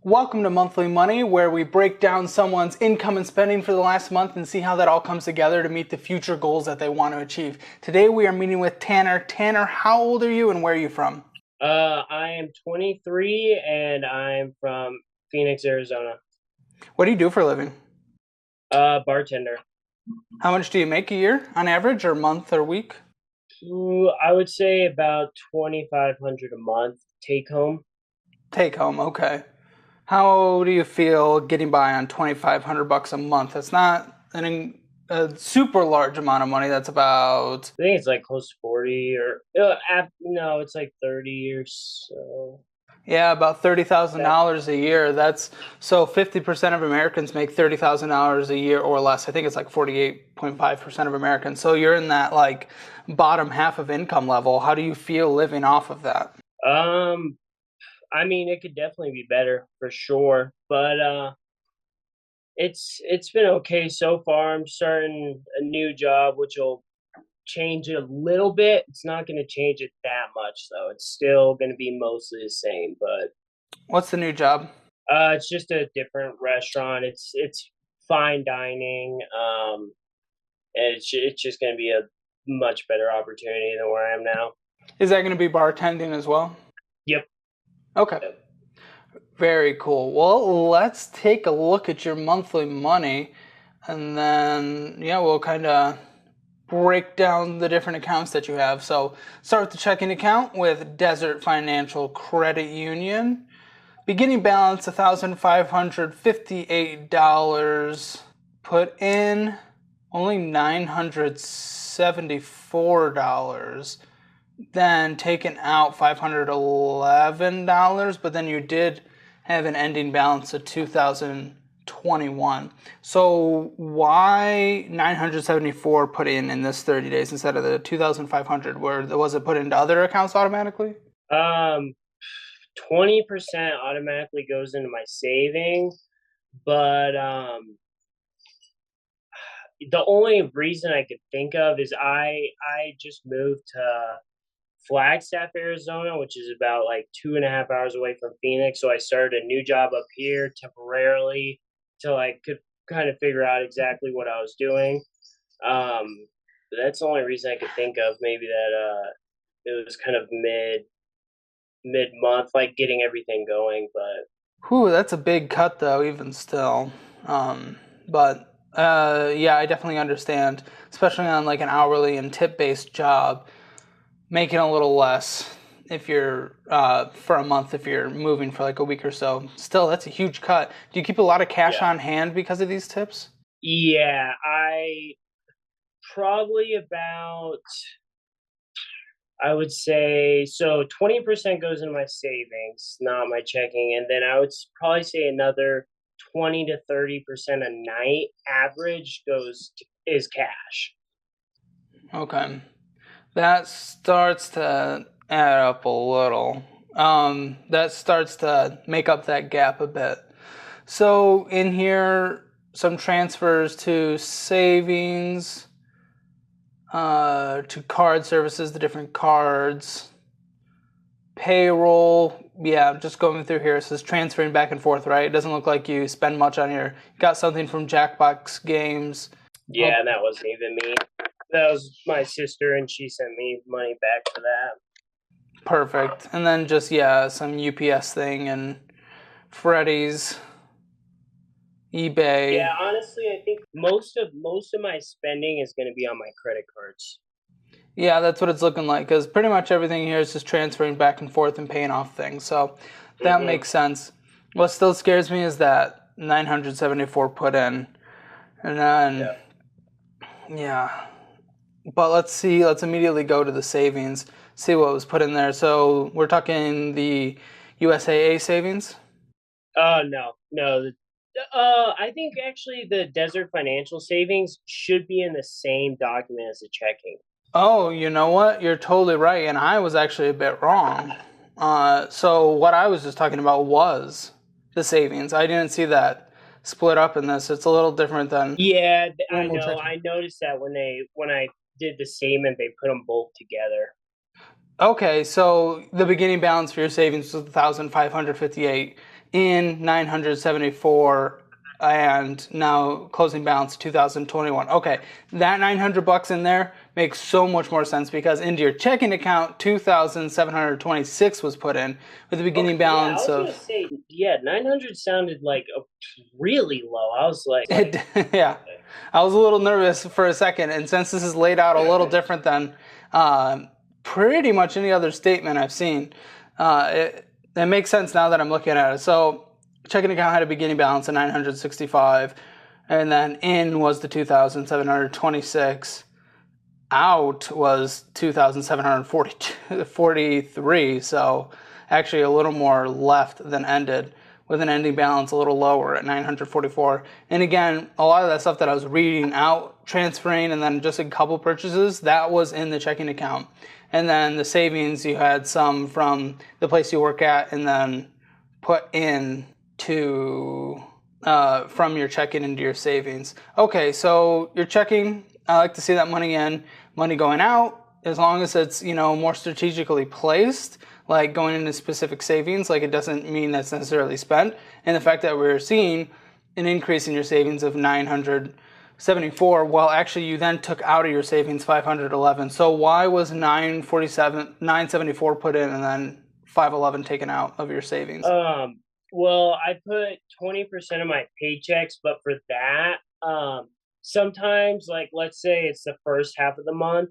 Welcome to Monthly Money, where we break down someone's income and spending for the last month and see how that all comes together to meet the future goals that they want to achieve. Today we are meeting with Tanner. Tanner, how old are you and where are you from? I am 23 and I'm from Phoenix, Arizona. What do you do for a living? Bartender. How much do you make a year on average, or month or week? Ooh, I would say about 2,500 a month take home. Take home, okay. How do you feel getting by on 2,500 bucks a month? That's not a super large amount of money. That's about, I think it's like close to 40 or no, it's like 30 or so. yeah, about That $30,000 a year. That's so 50% of Americans make $30,000 a year or less. I think it's like 48.5% of Americans. So you're in that like bottom half of income level. How do you feel living off of that? um I mean it could definitely be better for sure, but it's been okay so far. I'm starting a new job which will change it a little bit. It's not going to change it that much, though. It's still going to be mostly the same, but What's the new job? it's just a different restaurant. It's fine dining. And it's just going to be a much better opportunity than where I am now. Is that going to be bartending as well? Yep. Okay. Yep. Very cool. Well, let's take a look at your monthly money and then, yeah, we'll kind of break down the different accounts that you have. So, start with the checking account with Desert Financial Credit Union. Beginning balance $1,558. Put in only $974. Then taken out $511, but then you did have an ending balance of 2021. So why 974 put in this 30 days instead of the 2500? Where was it put into other accounts automatically? Um, 20% automatically goes into my saving, but the only reason I could think of is I just moved to Flagstaff, Arizona, which is about like 2.5 hours away from Phoenix. So I started a new job up here temporarily till I could kind of figure out exactly what I was doing. Um, but that's the only reason I could think of. Maybe that it was kind of mid month, like getting everything going. But Whew, that's a big cut though, even still. But yeah, I definitely understand, especially on like an hourly and tip based job, making a little less if you're for a month if you're moving for like a week or so. Still, that's a huge cut. Do you keep a lot of cash yeah, on hand because of these tips? yeah, I probably about I would say so 20% goes into my savings, not my checking, and then I would probably say another 20 to 30% a night average is cash. Okay, that starts to add up a little. That starts to make up that gap a bit. So in here, some transfers to savings, to card services, the different cards, payroll. Yeah, just going through here. It says transferring back and forth, right? It doesn't look like you spend much on your. Got something from Jackbox Games. Yeah, Oh, and that wasn't even me. That was my sister, and she sent me money back for that. perfect. And then just yeah, some UPS thing and Freddy's, eBay. Yeah, honestly, I think most of my spending is going to be on my credit cards. Yeah, that's what it's looking like because pretty much everything here is just transferring back and forth and paying off things. So that Mm-hmm. makes sense. What still scares me is that 974 put in. And then, Yeah. yeah. But let's see, let's immediately go to the savings, see what was put in there. So we're talking the USAA savings. No, no. I think actually the Desert Financial Savings should be in the same document as the checking. Oh, you know what? You're totally right. And I was actually a bit wrong. So what I was just talking about was the savings. I didn't see that split up in this. It's a little different than Yeah, I normal know. checking. I noticed that when I did the statement, they put them both together. Okay, so the beginning balance for your savings was 1,558. in 974, and now closing balance 2021. Okay, that $900 in there makes so much more sense because into your checking account 2,726 was put in with a beginning balance I was gonna say, 900 sounded like a really low. I was like, yeah, I was a little nervous for a second, and since this is laid out a little different than pretty much any other statement I've seen, it makes sense now that I'm looking at it. So checking account had a beginning balance of 965, and then in was the 2,726. Out was 2,743. So actually a little more left than ended, with an ending balance a little lower at 944. And again, a lot of that stuff that I was reading out, transferring, and then just a couple purchases, that was in the checking account. And then the savings, you had some from the place you work at, and then put in to from your checking into your savings. Okay, so your checking, I like to see that money in, money going out, as long as it's, more strategically placed, like going into specific savings, like it doesn't mean that's necessarily spent. And the fact that we're seeing an increase in your savings of 974, well, actually you then took out of your savings 511. So why was 974 put in and then 511 taken out of your savings? Well, I put 20% of my paychecks, but for that, sometimes, like, let's say it's the first half of the month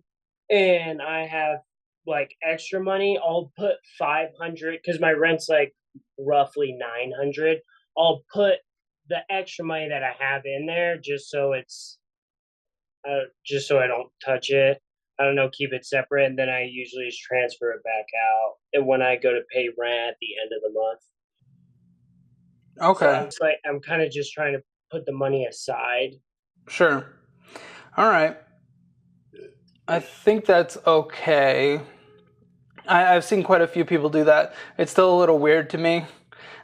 and I have like extra money, I'll put 500 because my rent's like roughly 900. I'll put the extra money that I have in there just so just so I don't touch it. I don't know, keep it separate, and then I usually just transfer it back out. And when I go to pay rent at the end of the month. Okay. So I'm kind of just trying to put the money aside. Sure. All right. I think that's okay. I've seen quite a few people do that. It's still a little weird to me.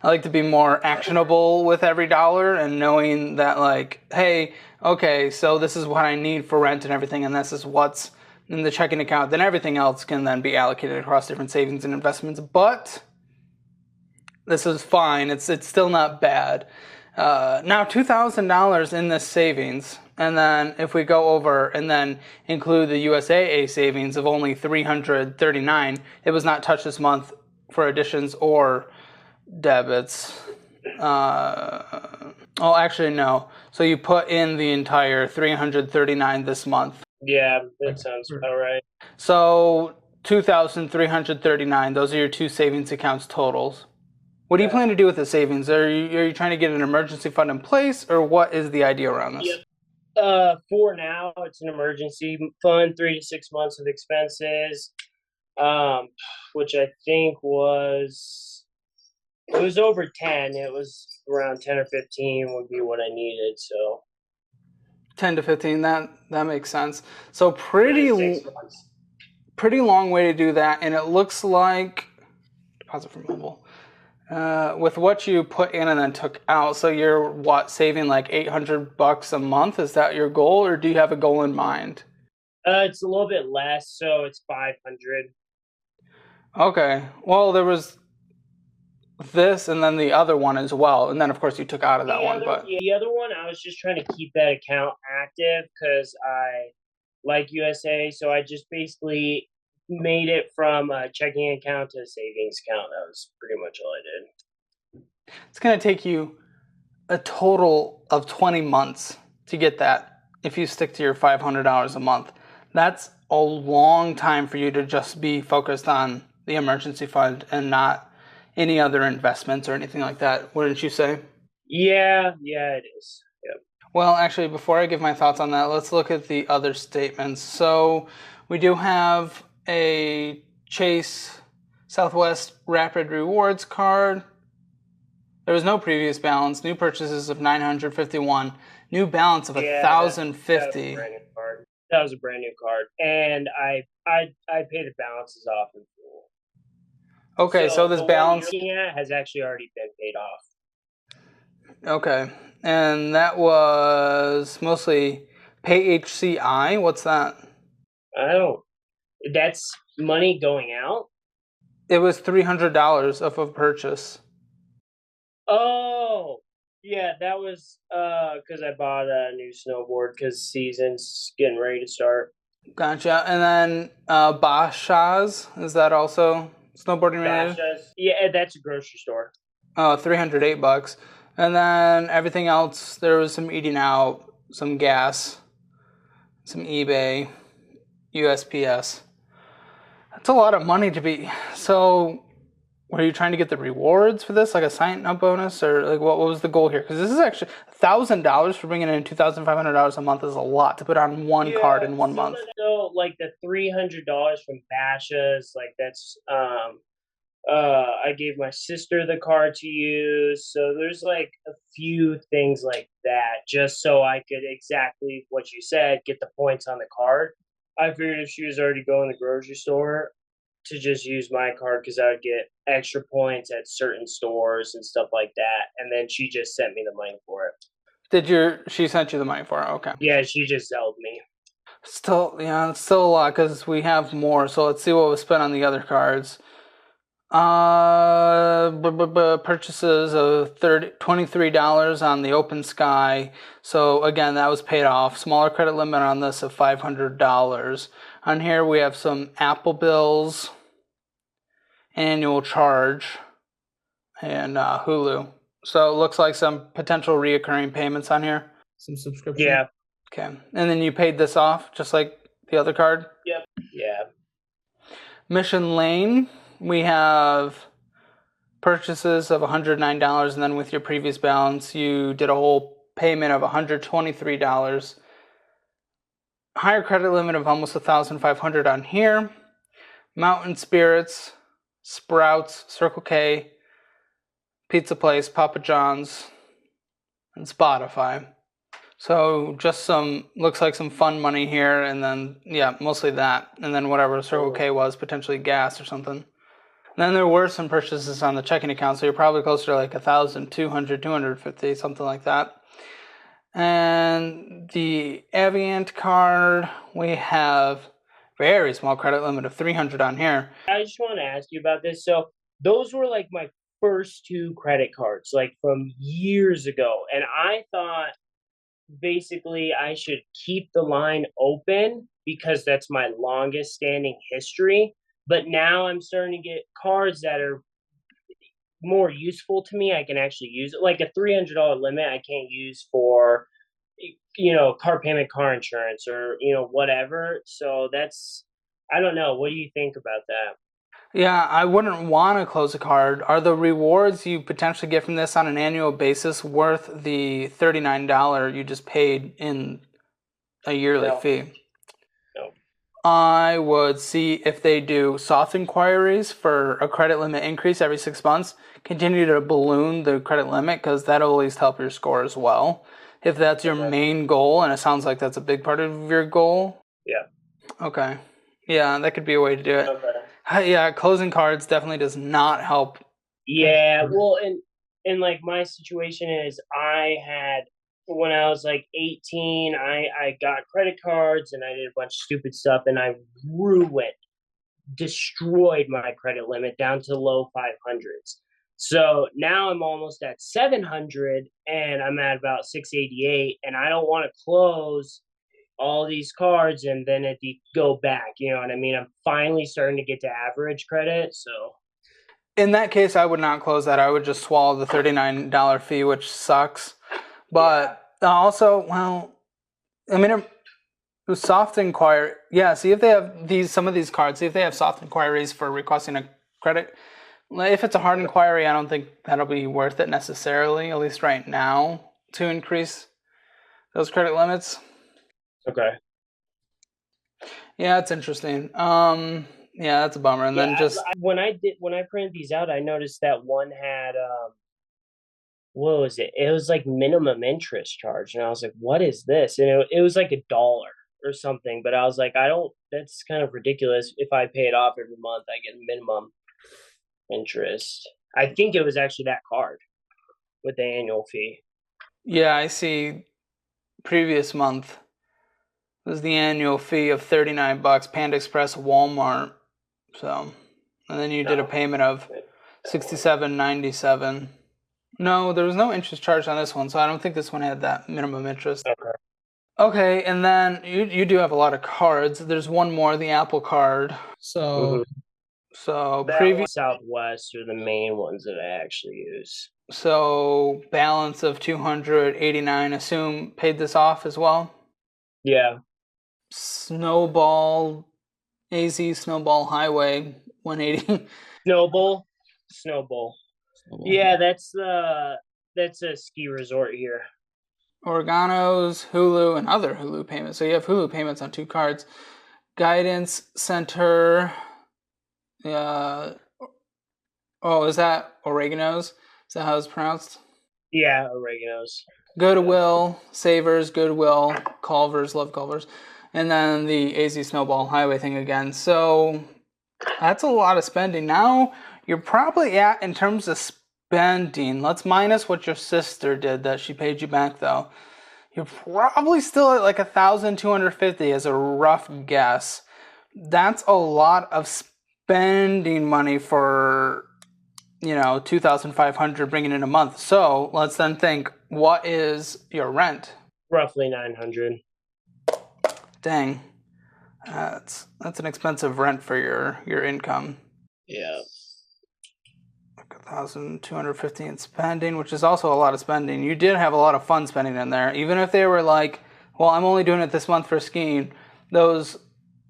I like to be more actionable with every dollar and knowing that, like, hey, okay, so this is what I need for rent and everything, and this is what's in the checking account. Then everything else can then be allocated across different savings and investments. But this is fine. It's still not bad. Now, $2,000 in this savings, and then if we go over and then include the USAA savings of only $339, it was not touched this month for additions or debits. Actually, no. So you put in the entire $339 this month. Yeah, that sounds about right. So $2,339. Those are your two savings accounts totals. What do you plan to do with the savings? Are you trying to get an emergency fund in place, or what is the idea around this? For now, it's an emergency fund, 3 to 6 months of expenses, which I think it was over 10. It was around 10 or 15 would be what I needed. So 10 to 15. That makes sense. So pretty long way to do that, and it looks like deposit from mobile. With what you put in and then took out, so you're saving like $800 a month? Is that your goal, or do you have a goal in mind? It's a little bit less, so it's 500. Okay. Well, there was this and then the other one as well, and then of course you took out of that one. But the other one, I was just trying to keep that account active because I like USA, so I just basically made it from a checking account to a savings account. That was pretty much all I did. It's going to take you a total of 20 months to get that if you stick to your $500 a month. That's a long time for you to just be focused on the emergency fund and not any other investments or anything like that, wouldn't you say? Yeah, it is. Yep. Well, actually, before I give my thoughts on that, let's look at the other statements. So we do have a Chase Southwest Rapid Rewards card. There was no previous balance. New purchases of 951. New balance of 1,050. That was a brand new card, and I paid the balances off in full. Okay, so this balance one you're looking at has actually already been paid off. Okay, and that was mostly PayHCI. What's that? That's money going out? It was $300 of a purchase. Oh, yeah, that was because I bought a new snowboard because season's getting ready to start. Gotcha. And then Bashaz, is that also snowboarding related? Basha's, yeah, that's a grocery store. Oh, $308. And then everything else, there was some eating out, some gas, some eBay, USPS. That's a lot of money to be. So, were you trying to get the rewards for this, like a sign up bonus, or like what was the goal here? Because this is actually $1,000 for bringing in $2,500 a month is a lot to put on one card Yeah, in one month. so like the $300 from Basha's, like that's I gave my sister the card to use. So there's like a few things like that, just so I could exactly what you said, get the points on the card. I figured if she was already going to the grocery store to just use my card because I would get extra points at certain stores and stuff like that. And then she just sent me the money for it. She sent you the money for it? Okay. Yeah, she just Zelled me. Still, yeah, it's still a lot because we have more. So let's see what was spent on the other cards. Purchases of $23 on the Open Sky. So again, that was paid off. Smaller credit limit on this of $500. On here we have some Apple bills, annual charge, and Hulu. So it looks like some potential reoccurring payments on here. Some subscription. Yeah. Okay, and then you paid this off just like the other card. Yep. Yeah. Mission Lane. We have purchases of $109, and then with your previous balance, you did a whole payment of $123. Higher credit limit of almost $1,500 on here. Mountain Spirits, Sprouts, Circle K, Pizza Place, Papa John's, and Spotify. So just looks like some fun money here, and then, yeah, mostly that. And then whatever Circle K was, potentially gas or something. Then there were some purchases on the checking account, so you're probably closer to like 1,200, 250, something like that. And the Avient card, we have very small credit limit of 300 on here. I just want to ask you about this. So those were like my first two credit cards, like from years ago, and I thought basically I should keep the line open because that's my longest standing history. But now I'm starting to get cards that are more useful to me. I can actually use it. Like a $300 limit, I can't use for, car payment, car insurance, or, whatever. So that's, I don't know. What do you think about that? Yeah, I wouldn't want to close a card. Are the rewards you potentially get from this on an annual basis worth the $39 you just paid in a yearly fee? No. I would see if they do soft inquiries for a credit limit increase every 6 months. Continue to balloon the credit limit because that'll at least help your score as well. If that's your main goal, and it sounds like that's a big part of your goal. Yeah. Okay. Yeah, that could be a way to do it. Okay. Yeah, closing cards definitely does not help. Yeah, well, and like my situation is I had when I was like 18, I got credit cards and I did a bunch of stupid stuff and I destroyed my credit limit down to low 500s. So now I'm almost at 700 and I'm at about 688 and I don't want to close all these cards and then it go back, you know what I mean? I'm finally starting to get to average credit, so in that case, I would not close that. I would just swallow the $39 fee, which sucks. But also, well, I mean, soft inquiry. Yeah, see if they have some of these cards. See if they have soft inquiries for requesting a credit. If it's a hard inquiry, I don't think that'll be worth it necessarily, at least right now, to increase those credit limits. Okay. Yeah, it's interesting. Yeah, that's a bummer. And then just when I printed these out, I noticed that one had what was it? It was like minimum interest charge, and I was like, "What is this?" And it was like $1 or something. But I was like, "I don't. That's kind of ridiculous. If I pay it off every month, I get minimum interest." I think it was actually that card with the annual fee. Yeah, I see. Previous month was the annual fee of $39. Panda Express, Walmart. So, and then you did a payment of $67.97. No, there was no interest charged on this one, so I don't think this one had that minimum interest. Okay. Okay, and then you do have a lot of cards. There's one more, the Apple Card. So Hmm. so That one, previous Southwest are the main ones that I actually use. so balance of 289. Assume paid this off as well. Yeah. Snowball AZ Snowball Highway 180. Snowball. Snowball. Snowball. Yeah, that's a ski resort here. Oregano's, Hulu, and other Hulu payments. So you have Hulu payments on two cards. Guidance Center. Oh, is that Oregano's? Is that how it's pronounced? Yeah, oregano's. Goodwill, Savers, Goodwill, Culver's, love Culver's. And then the AZ Snowball Highway thing again. So that's a lot of spending. Now you're probably at, in terms of spending, let's minus what your sister did that she paid you back though. You're probably still at like 1,250 as a rough guess. That's a lot of spending money for 2,500 bringing in a month. So let's then think, what is your rent? Roughly 900. Dang, that's an expensive rent for your income. Yeah. 1,250 in spending, which is also a lot of spending. You did have a lot of fun spending in there, even if they were like, well, I'm only doing it this month for skiing. Those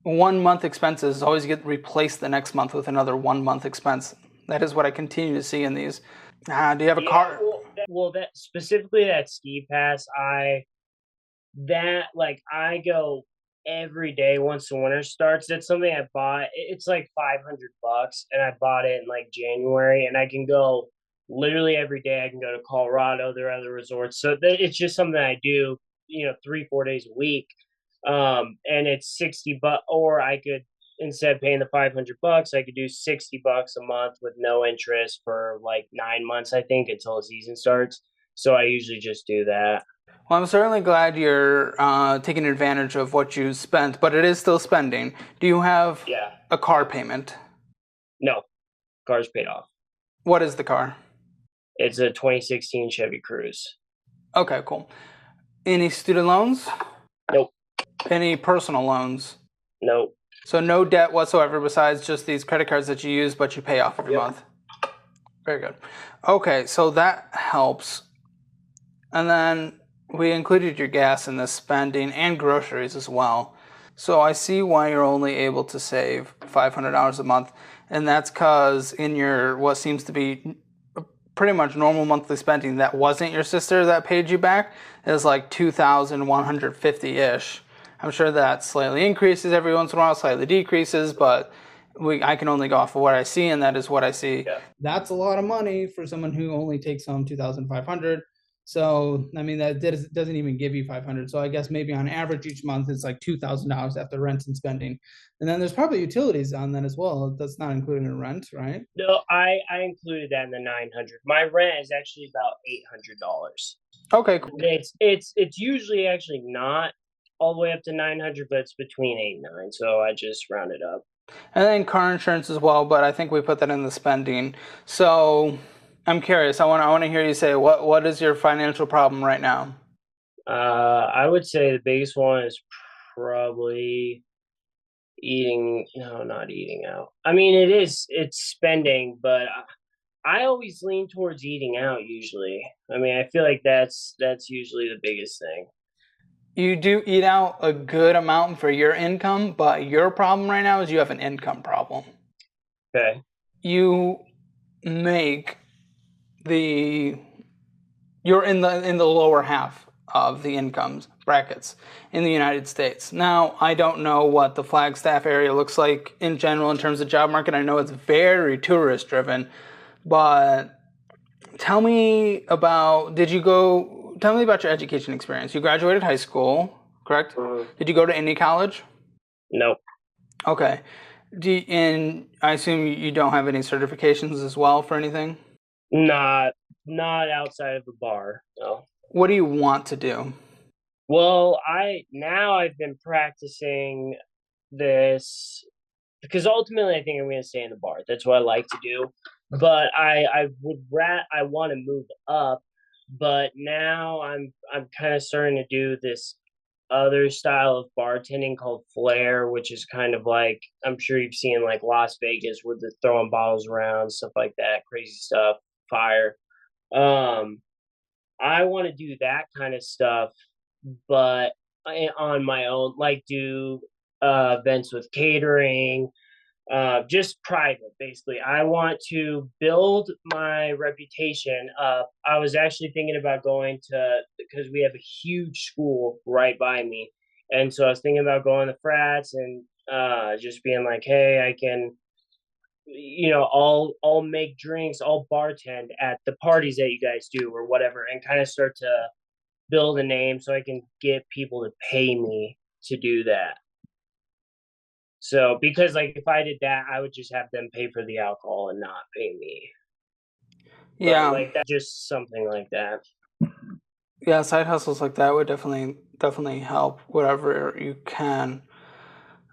1 month expenses always get replaced the next month with another 1 month expense. That is what I continue to see in these. Do you have a car? Well, that specifically that ski pass, I go every day once the winter starts. That's something I bought. It's like $500, and I bought it in like January, and I can go literally every day. I can go to Colorado. There are other resorts, so it's just something I do. 3-4 days a week, and it's $60. Or I could, instead of paying the $500, I could do $60 a month with no interest for like 9 months, I think, until the season starts. So I usually just do that. Well, I'm certainly glad you're taking advantage of what you spent, but it is still spending. Do you have a car payment? No, car's paid off. What is the car? It's a 2016 Chevy Cruze. Okay, cool. Any student loans? Nope. Any personal loans? Nope. So no debt whatsoever besides just these credit cards that you use, but you pay off every month. Very good. Okay, so that helps. And then we included your gas in this spending and groceries as well. So I see why you're only able to save $500 a month. And that's because in your what seems to be pretty much normal monthly spending that wasn't your sister that paid you back is like $2,150-ish. I'm sure that slightly increases every once in a while, slightly decreases, but I can only go off of what I see, and that is what I see. Yeah. That's a lot of money for someone who only takes home $2,500. So, I mean, that doesn't even give you $500. So I guess maybe on average each month, it's like $2,000 after rent and spending. And then there's probably utilities on that as well. That's not included in rent, right? No, I included that in the 900. My rent is actually about $800. Okay, cool. It's usually actually not all the way up to 900, but it's between 8 and 9. So I just round it up. And then car insurance as well, but I think we put that in the spending. So I'm curious. I want to hear you say what is your financial problem right now? I would say the biggest one is probably eating. No, not eating out. I mean, it's spending, but I always lean towards eating out usually. I mean, I feel like that's usually the biggest thing. You do eat out a good amount for your income, but your problem right now is you have an income problem. Okay. You make you're in the lower half of the incomes brackets in the United States. Now, I don't know what the Flagstaff area looks like in general in terms of job market. I know it's very tourist driven, but tell me about your education experience. You graduated high school, correct? Mm-hmm. Did you go to any college? Nope. Okay. And I assume you don't have any certifications as well for anything? Not outside of the bar, no. What do you want to do? Well, I've been practicing this because ultimately I think I'm going to stay in the bar. That's what I like to do. but I want to move up, but now I'm kind of starting to do this other style of bartending called flair, which is kind of like, I'm sure you've seen like Las Vegas with the throwing bottles around, stuff like that, crazy stuff, fire. Um, I want to do that kind of stuff, but on my own, like do events with catering, just private, basically. I want to build my reputation up. I was actually thinking about going to, because we have a huge school right by me. And so I was thinking about going to frats and just being like, hey, I can, I'll make drinks, I'll bartend at the parties that you guys do or whatever, and kind of start to build a name so I can get people to pay me to do that. So because like if I did that, I would just have them pay for the alcohol and not pay me. But Yeah, like that, just something like that. yeah, side hustles like that would definitely help whatever you can.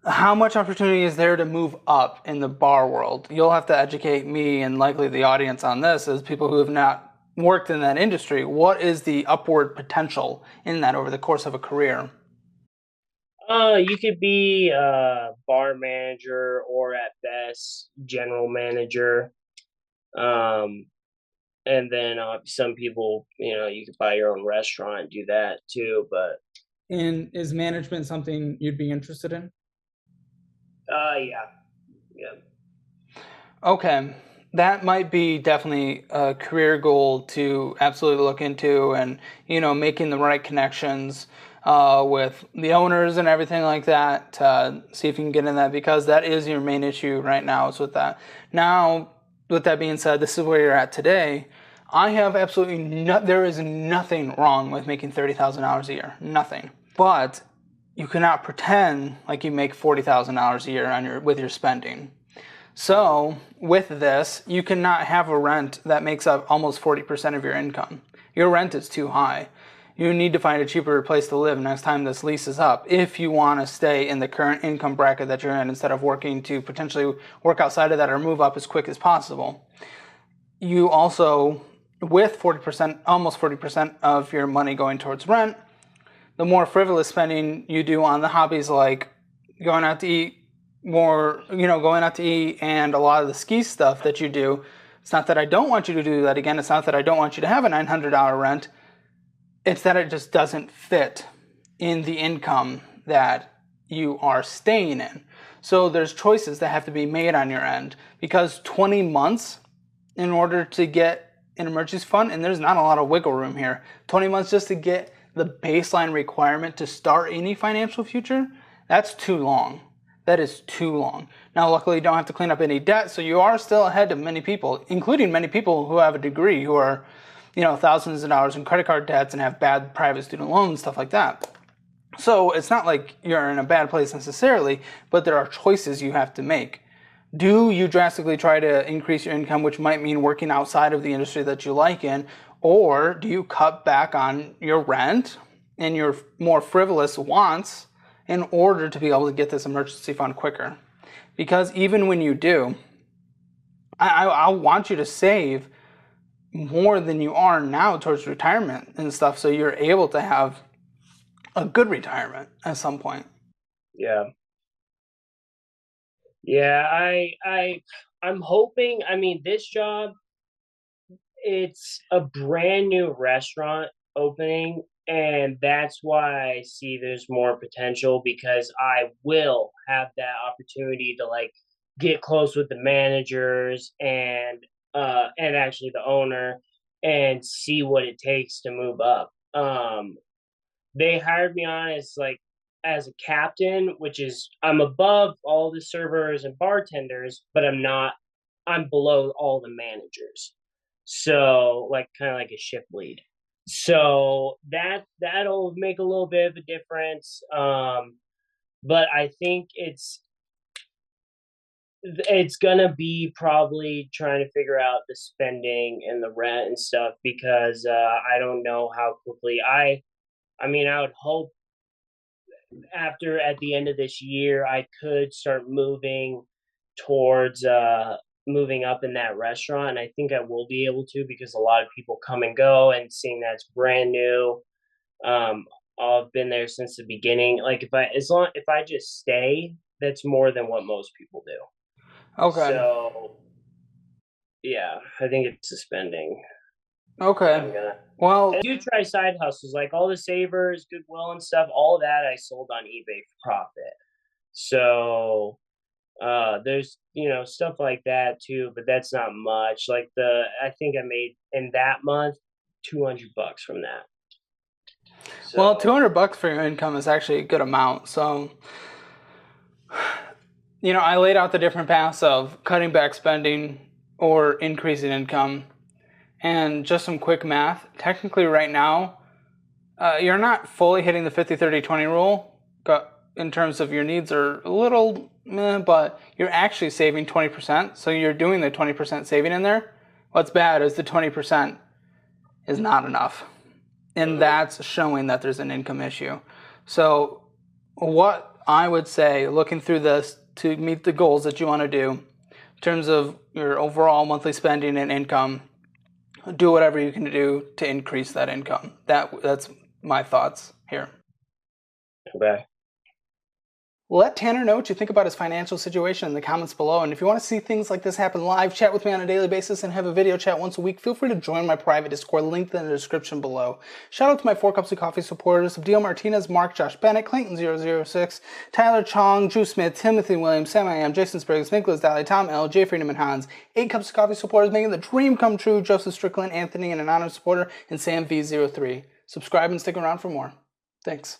How much opportunity is there to move up in the bar world? You'll have to educate me and likely the audience on this as people who have not worked in that industry. What is the upward potential in that over the course of a career? You could be a bar manager or at best general manager. Um, and then some people, you could buy your own restaurant and do that too. But And is management something you'd be interested in? yeah, yeah, Okay, that might be definitely a career goal to absolutely look into, and making the right connections with the owners and everything like that. To see if you can get in that because that is your main issue right now. Is with that. Now, with that being said, this is where you're at today. I have absolutely no. There is nothing wrong with making $30,000 a year. Nothing. But you cannot pretend like you make $40,000 a year on with your spending. So, with this, you cannot have a rent that makes up almost 40% of your income. Your rent is too high. You need to find a cheaper place to live next time this lease is up if you want to stay in the current income bracket that you're in instead of working to potentially work outside of that or move up as quick as possible. You also, with 40%, almost 40% of your money going towards rent, the more frivolous spending you do on the hobbies like going out to eat, going out to eat and a lot of the ski stuff that you do. It's not that I don't want you to do that again. It's not that I don't want you to have a $900 rent. It's that it just doesn't fit in the income that you are staying in. So there's choices that have to be made on your end because 20 months in order to get an emergency fund, and there's not a lot of wiggle room here. 20 months just to get the baseline requirement to start any financial future, that's too long. That is too long. Now, luckily, you don't have to clean up any debt, so you are still ahead of many people, including many people who have a degree who are, thousands of dollars in credit card debts and have bad private student loans, stuff like that. So it's not like you're in a bad place necessarily, but there are choices you have to make. Do you drastically try to increase your income, which might mean working outside of the industry that you like in, or do you cut back on your rent and your more frivolous wants in order to be able to get this emergency fund quicker? Because even when you do, I want you to save more than you are now towards retirement and stuff so you're able to have a good retirement at some point. yeah, yeah. I'm hoping. I mean, this job, it's a brand new restaurant opening, and that's why I see there's more potential because I will have that opportunity to like get close with the managers and actually the owner and see what it takes to move up. They hired me on as a captain, which is I'm above all the servers and bartenders, but I'm below all the managers. So like kind of like a shift lead. So that'll make a little bit of a difference. But I think it's gonna be probably trying to figure out the spending and the rent and stuff because I don't know how quickly I mean I would hope after at the end of this year I could start moving towards moving up in that restaurant, and I think I will be able to because a lot of people come and go, and seeing that's brand new. Um, I've been there since the beginning. Like if I just stay, that's more than what most people do. Okay. So yeah, I think it's suspending. Okay. I'm gonna. Well, I do try side hustles, like all the Savers, Goodwill, and stuff. All that I sold on eBay for profit. So there's stuff like that too, but that's not much. Like I think I made in that month $200 from that. well, So $200 for your income is actually a good amount. So, I laid out the different paths of cutting back spending or increasing income. And just some quick math. Technically, right now, you're not fully hitting the 50-30-20 rule in terms of your needs are a little meh, but you're actually saving 20%. So you're doing the 20% saving in there. What's bad is the 20% is not enough. And that's showing that there's an income issue. So what I would say, looking through this to meet the goals that you want to do in terms of your overall monthly spending and income, do whatever you can do to increase that income. That's my thoughts here. okay. Let Tanner know what you think about his financial situation in the comments below. And if you want to see things like this happen live, chat with me on a daily basis, and have a video chat once a week, feel free to join my private Discord, linked in the description below. Shout out to my 4 Cups of Coffee supporters: Abdiel Martinez, Mark, Josh Bennett, Clayton006, Tyler Chong, Drew Smith, Timothy Williams, Sam I Am, Jason Spriggs, Nicholas Daly, Tom L, Jay Freedom, and Hans. 8 Cups of Coffee supporters making the dream come true: Joseph Strickland, Anthony, an anonymous supporter, and Sam V03. Subscribe and stick around for more. Thanks.